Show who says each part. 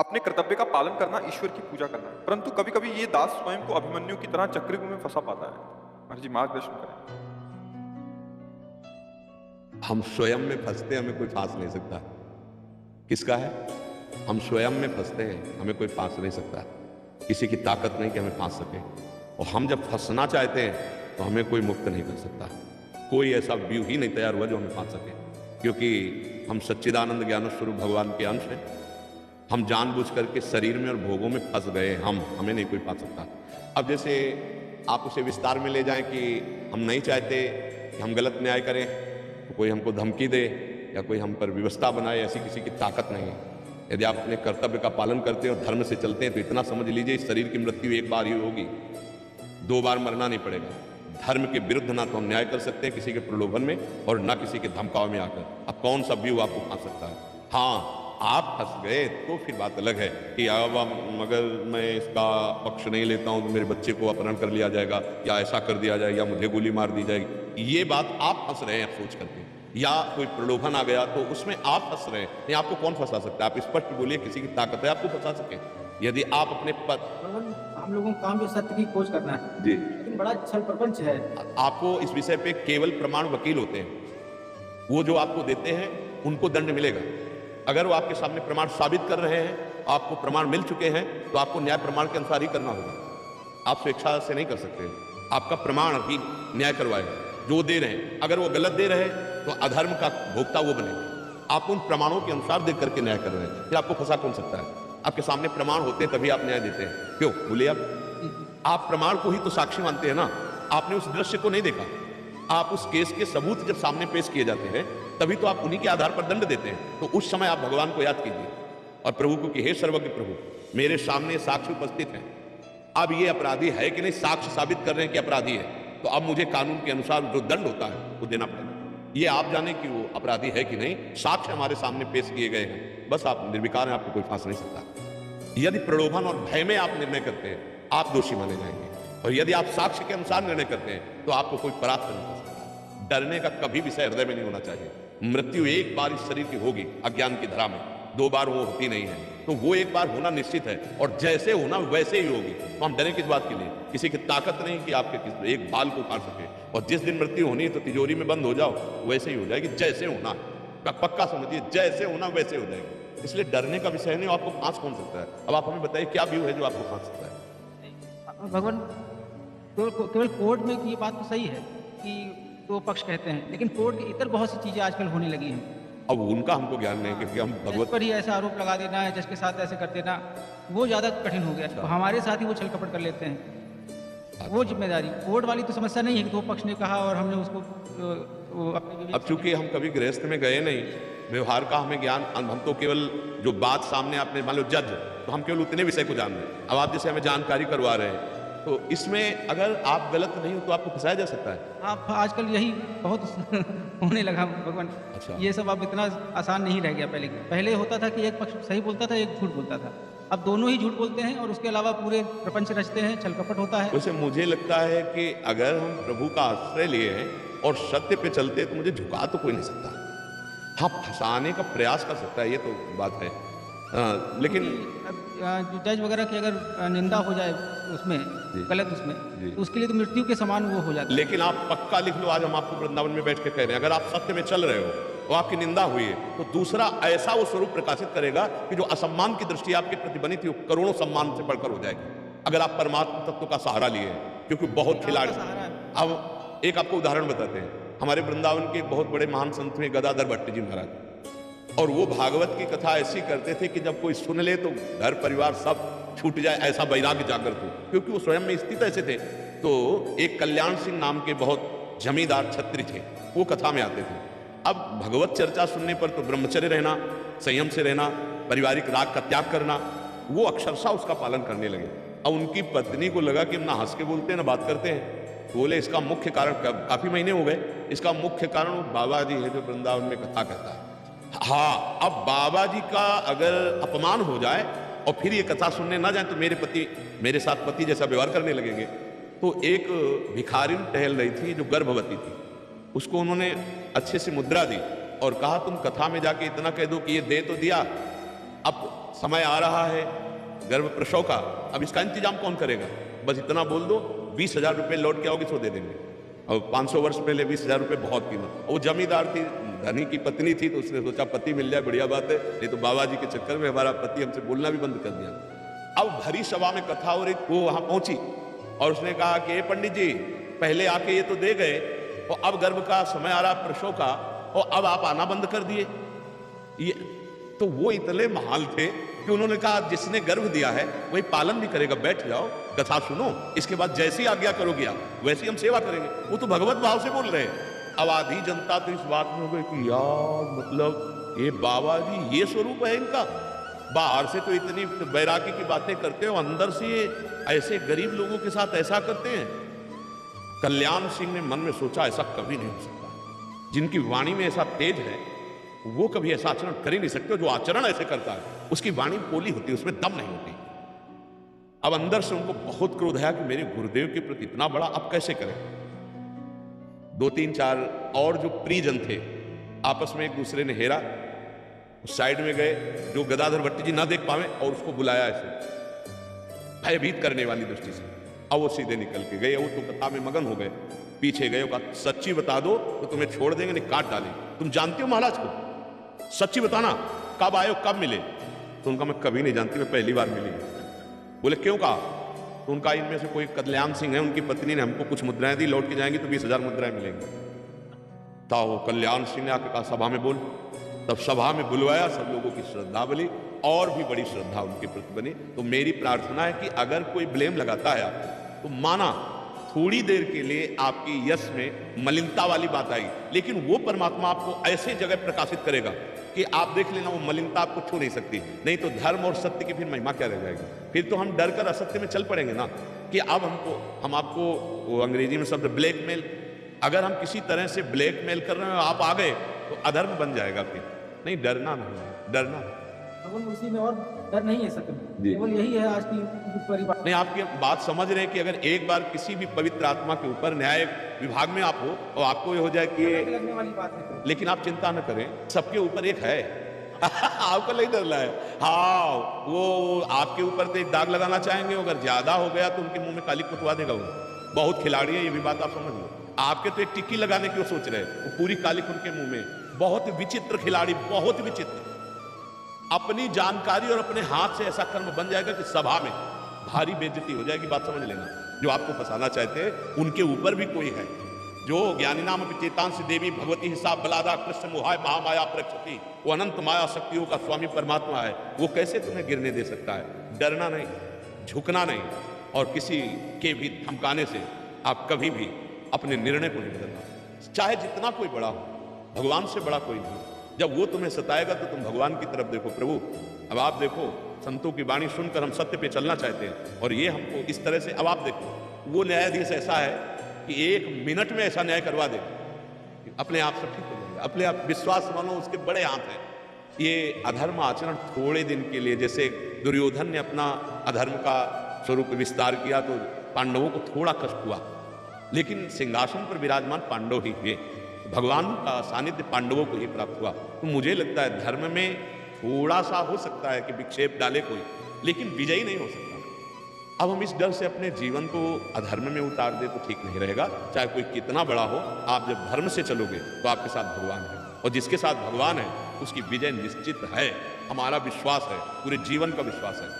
Speaker 1: अपने कर्तव्य का पालन करना ईश्वर की पूजा करना है, परंतु कभी-कभी ये दास स्वयं को अभिमन्यु की तरह चक्रव्यूह में फंसा पाता है। महाराज जी मार्गदर्शन करें।
Speaker 2: हम स्वयं में फंसते हमें कोई फांस नहीं सकता। किसका है? हम स्वयं में फंसते हैं, हमें कोई फांस नहीं सकता। किसी की ताकत नहीं कि हमें फांस सके। और हम जब फंसना चाहते हैं तो हमें कोई मुक्त नहीं कर सकता। कोई ऐसा व्यू ही नहीं तैयार हुआ जो हमें फांस सके, क्योंकि हम सच्चिदानंद ज्ञान स्वरूप भगवान के अंश हैं। हम जानबूझ करके शरीर में और भोगों में फंस गए। हमें नहीं कोई फांस सकता। अब जैसे आप उसे विस्तार में ले जाएं कि हम नहीं चाहते कि हम गलत न्याय करें, तो कोई हमको धमकी दे या कोई हम पर व्यवस्था बनाए, ऐसी किसी की ताकत नहीं है। यदि आप अपने कर्तव्य का पालन करते हैं और धर्म से चलते हैं तो इतना समझ लीजिए इस शरीर की मृत्यु एक बार ही होगी, 2 बार मरना नहीं पड़ेगा। धर्म के विरुद्ध ना तो हम न्याय कर सकते हैं किसी के प्रलोभन में और ना किसी के धमकाव में आकर। अब कौन सा व्यू आपको फांस सकता है? हाँ, आप फंस गए तो फिर बात अलग है कि अब अगर मैं इसका पक्ष नहीं लेता हूं तो मेरे बच्चे को अपहरण कर लिया जाएगा या ऐसा कर दिया जाएगा या मुझे गोली मार दी जाएगी। ये बात आप फंस रहे हैं सोच करके, या कोई प्रलोभन आ गया तो उसमें आप फंस रहे हैं। नहीं, आपको कौन फंसा सकता है? आप स्पष्ट बोलिए, किसी की ताकत है आपको फंसा सके? यदि आप अपने पद,
Speaker 3: हम लोगों का काम जो सत्य की खोज करना है
Speaker 2: जी,
Speaker 3: लेकिन बड़ा छल प्रपंच है।
Speaker 2: आपको इस विषय पे केवल प्रमाण वकील होते हैं। वो जो आपको देते हैं उनको दंड मिलेगा। अगर वो आपके सामने प्रमाण साबित कर रहे हैं, आपको प्रमाण मिल चुके हैं, तो आपको न्याय प्रमाण के अनुसार ही करना होगा। आप स्वेच्छा से नहीं कर सकते। आपका प्रमाण ही न्याय करवाएगा। जो दे रहे हैं, अगर वो गलत दे रहे हैं तो अधर्म का भोक्ता वो बनेगा। आप उन प्रमाणों के अनुसार देख करके न्याय कर रहे हैं, फिर आपको फंसा कौन सकता है? आपके सामने प्रमाण होते हैं तभी आप न्याय देते हैं। क्यों बोलिए? आप प्रमाण को ही तो साक्षी मानते हैं ना। आपने उस दृश्य को नहीं देखा। आप उस केस के सबूत जब सामने पेश किए जाते हैं तभी तो आप उन्हीं के आधार पर दंड देते हैं। तो उस समय आप भगवान को याद कीजिए और प्रभु को कि हे सर्वज्ञ प्रभु, मेरे सामने साक्षी उपस्थित हैं। अब ये अपराधी है कि नहीं, साक्ष्य साबित कर रहे हैं कि अपराधी है, तो अब मुझे कानून के अनुसार जो दंड होता है वो देना पड़ेगा। ये आप जाने कि वो अपराधी है कि नहीं, साक्ष्य हमारे सामने पेश किए गए हैं, बस आप निर्विकार हैं, आपको कोई फांस नहीं सकता। यदि प्रलोभन और भय में आप निर्णय करते हैं, आप दोषी माने जाएंगे। और यदि आप साक्ष्य के अनुसार निर्णय करते हैं तो आपको कोई परास्त नहीं कर सकता। डरने का कभी विषय हृदय में नहीं होना चाहिए। मृत्यु एक बार इस शरीर की होगी अज्ञान की धरा में, 2 बार वो होती नहीं है। तो वो एक बार होना निश्चित है और जैसे होना वैसे ही होगी। तो हम डरे किस बात के लिए? किसी की ताकत नहीं कि आपके एक बाल को काट सके। और जिस दिन मृत्यु होनी है तो तिजोरी में बंद हो जाओ, वैसे ही हो जाएगी। जैसे होना है, पक्का समझिए, जैसे होना वैसे हो जाएगी। इसलिए डरने का विषय नहीं। आपको फांस कौन सकता है? अब आप हमें बताइए क्या व्यू है जो आपको फांस सकता है?
Speaker 3: भगवान केवल कोर्ट में की बात तो सही है कि 2 पक्ष कहते हैं, लेकिन कोर्ट के इतर बहुत सी चीजें आजकल होने लगी हैं।
Speaker 2: अब उनका हमको ज्ञान नहीं, क्योंकि हम
Speaker 3: जज
Speaker 2: भगवत
Speaker 3: पर ही ऐसा आरोप लगा देना है, जज के साथ ऐसे कर देना, वो ज्यादा कठिन हो गया। तो हमारे साथ ही वो छल कपट कर लेते हैं। वो जिम्मेदारी कोर्ट वाली तो समस्या नहीं है कि 2 पक्ष ने कहा और हमने उसको अपने।
Speaker 2: अब चूंकि हम कभी गृहस्थ में गए नहीं, व्यवहार का हमें ज्ञान, हम तो केवल जो बात सामने आपने मान लो जज, तो हम केवल उतने विषय को जान रहे हैं। अब आप जैसे हमें जानकारी करवा रहे हैं, तो इसमें अगर आप गलत नहीं हो तो आपको फंसाया जा सकता है।
Speaker 3: आप आजकल यही बहुत होने लगा भगवान।
Speaker 2: अच्छा।
Speaker 3: ये सब अब इतना आसान नहीं रह गया। पहले होता था कि एक पक्ष सही बोलता था, एक झूठ बोलता था। अब दोनों ही झूठ बोलते हैं और उसके अलावा पूरे प्रपंच रचते हैं, छल कपट होता है।
Speaker 2: वैसे मुझे लगता है कि अगर हम प्रभु का आश्रय लिए हैं और सत्य पे चलते तो मुझे झुका तो कोई नहीं सकता। हाँ, फंसाने का प्रयास कर सकता है, ये तो बात है। लेकिन
Speaker 3: जो जज वगैरह की अगर निंदा हो जाए उसमें, गलत उसमें, तो उसके लिए तो मृत्यु के समान वो हो जाता है।
Speaker 2: लेकिन आप पक्का लिख लो, आज हम आपको वृंदावन में बैठ के कह रहे हैं, अगर आप सत्य में चल रहे हो और आपकी निंदा हुई है तो दूसरा ऐसा वो स्वरूप प्रकाशित करेगा कि जो असम्मान की दृष्टि आपके प्रति बनी थी वो करोड़ों सम्मान से बढ़कर हो जाएगी, अगर आप परमात्मा तत्व का सहारा लिए हैं। क्योंकि बहुत खिलाड़ी। अब एक आपको उदाहरण बताते हैं। हमारे वृंदावन के बहुत बड़े महान संत हुए गदाधर भट्ट जी महाराज, और वो भागवत की कथा ऐसी करते थे कि जब कोई सुन ले तो घर परिवार सब छूट जाए, ऐसा वैराग्य जागृत हो, क्योंकि वो स्वयं में स्थित ऐसे थे। तो एक कल्याण सिंह नाम के बहुत जमींदार छत्री थे, वो कथा में आते थे। अब भगवत चर्चा सुनने पर तो ब्रह्मचर्य रहना, संयम से रहना, पारिवारिक राग का त्याग करना, वो अक्षरशः उसका पालन करने लगे। अब उनकी पत्नी को लगा कि हम ना हंस के बोलते हैं ना बात करते हैं। तो बोले इसका मुख्य कारण, काफी महीने हो गए, इसका मुख्य कारण वो बाबा जी है जो वृंदावन में कथा कहता है। हाँ, अब बाबा जी का अगर अपमान हो जाए और फिर ये कथा सुनने ना जाए तो मेरे साथ पति जैसा व्यवहार करने लगेंगे। तो एक भिखारिन टहल रही थी जो गर्भवती थी, उसको उन्होंने अच्छे से मुद्रा दी और कहा तुम कथा में जाके इतना कह दो कि ये दे तो दिया, अब समय आ रहा है गर्भ प्रसव का, अब इसका इंतजाम कौन करेगा? बस इतना बोल दो, 20,000 रुपये लौट के आओगे तो दे देंगे। और 500 वर्ष पहले 20,000 रुपये बहुत कीमत। वो जमींदार थी, धनी की पत्नी थी, तो उसने सोचा पति मिल जाए बढ़िया बात है, नहीं तो बाबा जी के चक्कर में हमारा पति हमसे बोलना भी बंद कर दिया। अब भरी सभा में कथा हो रही, वो वहां पहुंची और उसने कहा कि ए पंडित जी, पहले आके ये तो दे गए और अब गर्भ का समय आ रहा प्रसव का, और अब आप आना बंद कर दिए। ये तो वो इतने महाल थे कि उन्होंने कहा जिसने गर्भ दिया है वही पालन भी करेगा, बैठ जाओ कथा सुनो, इसके बाद जैसी आज्ञा करोगे आप वैसी हम सेवा करेंगे। वो तो भगवत भाव से बोल रहे हैं। अब आधी जनता तो इस बात में हो गई कि यार मतलब ये बाबा जी ये स्वरूप है इनका, बाहर से तो इतनी बैरागी की बातें करते हो, अंदर से ये ऐसे गरीब लोगों के साथ ऐसा करते हैं। कल्याण सिंह ने मन में सोचा ऐसा कभी नहीं हो सकता, जिनकी वाणी में ऐसा तेज है वो कभी ऐसा आचरण कर ही नहीं सकते। जो आचरण ऐसे करता है उसकी वाणी पोली होती है, उसमें दम नहीं होती। अब अंदर से उनको बहुत क्रोध आया कि मेरे गुरुदेव के प्रति इतना बड़ा, अब कैसे करें। 2-3-4 और जो प्रियजन थे आपस में एक दूसरे ने हेरा, उस साइड में गए जो गदाधर भट्टी जी ना देख पावे और उसको बुलाया ऐसे भयभीत करने वाली दृष्टि से। अब वो सीधे निकल के गए, वो तो कथा में मगन हो गए। पीछे गए, कहा सच्ची बता दो तो तुम्हें छोड़ देंगे, नहीं काट डालेंगे। तुम जानते हो महाराज को, सच्ची बताना, कब आए हो कब मिले? तो उनका मैं कभी नहीं जानती, मैं पहली बार मिली। बोले क्यों? कहा तो उनका इनमें से कोई कल्याण सिंह है, उनकी पत्नी ने हमको कुछ मुद्राएं दी, लौट के जाएंगी तो 20,000 मुद्राएं मिलेंगी। था वो कल्याण सिंह ने आके कहा सभा में बोल। तब सभा में बुलवाया, सब लोगों की श्रद्धा बनी और भी बड़ी श्रद्धा उनके प्रति बनी। तो मेरी प्रार्थना है कि अगर कोई ब्लेम लगाता है आपको तो माना थोड़ी देर के लिए आपकी यश में मलिनता वाली बात आई, लेकिन वो परमात्मा आपको ऐसे जगह प्रकाशित करेगा कि आप देख लेना वो मलिनता आपको छू नहीं सकती। नहीं तो धर्म और सत्य की फिर महिमा क्या रह जाएगी? फिर तो हम डर कर असत्य में चल पड़ेंगे ना, कि अब हम आपको, वो अंग्रेजी में शब्द ब्लैकमेल, अगर हम किसी तरह से ब्लैकमेल कर रहे हैं आप आ गए तो अधर्म बन जाएगा। फिर नहीं, डरना नहीं, डरना
Speaker 3: केवल उसी में और डर नहीं है सत्य में, केवल यही है आज की परिवार।
Speaker 2: नहीं, आपकी बात समझ रहे हैं कि अगर एक बार किसी भी पवित्र आत्मा के ऊपर न्याय विभाग में आप हो और आपको ये हो जाए कि
Speaker 3: लगने वाली बात है,
Speaker 2: लेकिन आप चिंता न करें, सबके ऊपर एक है आपको नहीं डरना है। हाँ, वो आपके ऊपर तो एक दाग लगाना चाहेंगे, अगर ज्यादा हो गया तो उनके मुंह में काली कुटवा देगा। वो बहुत खिलाड़ी है, ये भी बात आप समझ लो। आपके तो एक टिक्की लगाने की वो सोच रहे हैं, वो पूरी काली उनके मुंह में। बहुत विचित्र खिलाड़ी, बहुत विचित्र। अपनी जानकारी और अपने हाथ से ऐसा कर्म बन जाएगा कि सभा में भारी बेइज्जती हो जाएगी। बात समझ लेना, जो आपको फंसाना चाहते हैं उनके ऊपर भी कोई है। जो ज्ञानी नाम चेतांसी देवी भगवती हिसाब बलादा कृष्ण मोहाय महामाया प्रक्षति, वो अनंत माया शक्तियों का स्वामी परमात्मा है। वो कैसे तुम्हें गिरने दे सकता है? डरना नहीं, झुकना नहीं, और किसी के भी धमकाने से आप कभी भी अपने निर्णय को नहीं बदलना, चाहे जितना कोई बड़ा हो। भगवान से बड़ा कोई नहीं। जब वो तुम्हें सताएगा तो तुम भगवान की तरफ देखो, प्रभु अब आप देखो, संतों की वाणी सुनकर हम सत्य पे चलना चाहते हैं और ये हमको इस तरह से, अब आप देखो वो न्यायाधीश ऐसा है कि 1 मिनट में ऐसा न्याय करवा देगा, अपने आप सब ठीक हो जाएगा। अपने आप विश्वास मानो, उसके बड़े हाथ हैं। ये अधर्म आचरण थोड़े दिन के लिए, जैसे दुर्योधन ने अपना अधर्म का स्वरूप विस्तार किया तो पांडवों को थोड़ा कष्ट हुआ, लेकिन सिंहासन पर विराजमान पांडव ही हुए। भगवान का सानिध्य पांडवों को ही प्राप्त हुआ। तो मुझे लगता है धर्म में थोड़ा सा हो सकता है कि विक्षेप डाले कोई, लेकिन विजयी नहीं हो सकता। अब हम इस डर से अपने जीवन को अधर्म में उतार दे तो ठीक नहीं रहेगा, चाहे कोई कितना बड़ा हो। आप जब धर्म से चलोगे तो आपके साथ भगवान है, और जिसके साथ भगवान है उसकी विजय निश्चित है। हमारा विश्वास है, पूरे जीवन का विश्वास है।